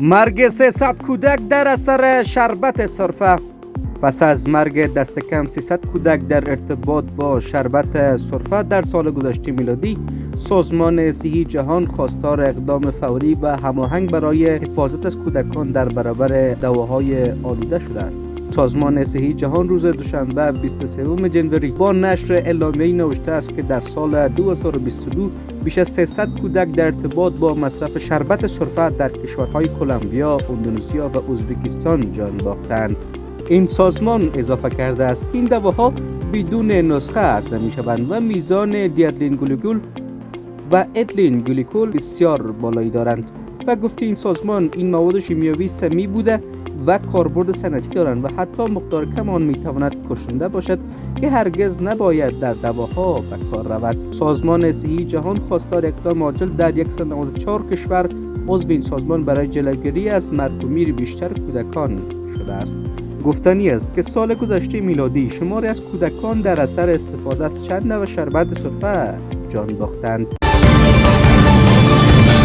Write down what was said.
مرگ 300 کودک در اثر شربت سرفه. پس از مرگ دست کم 300 کودک در ارتباط با شربت سرفه در سال گذشته میلادی، سازمان صحی جهان خواستار اقدام فوری و هماهنگ برای حفاظت از کودکان در برابر دواهای آلوده شده است. سازمان صحی جهان روز دوشنبه 23 جنوری با نشر اعلامیه‌ای نوشته است که در سال 2022 بیش از 300 کودک در ارتباط با مصرف شربت سرفه در کشورهای کلمبیا، اندونزیا و ازبکستان جان باختند. این سازمان اضافه کرده است که این دواها بدون نسخه عرضه می شوند و میزان دیتیلین گلیکول و اتیلین گلیکول بسیار بالایی دارند و گفته این سازمان این مواد شیمیایی سمی بوده و کاربرد صنعتی دارند و حتی مقدار کم آن می تواند کشنده باشد که هرگز نباید در دواها به کار رود. سازمان صحی جهان خواستار اقدام عاجل در 194 کشور عضو این سازمان برای جلوگیری از مرگ و میر بیشتر کودکان شده است. گفتنی است که سال گذشته میلادی شماری از کودکان در اثر استفاده از چند نوع شربت سرفه جان باختند.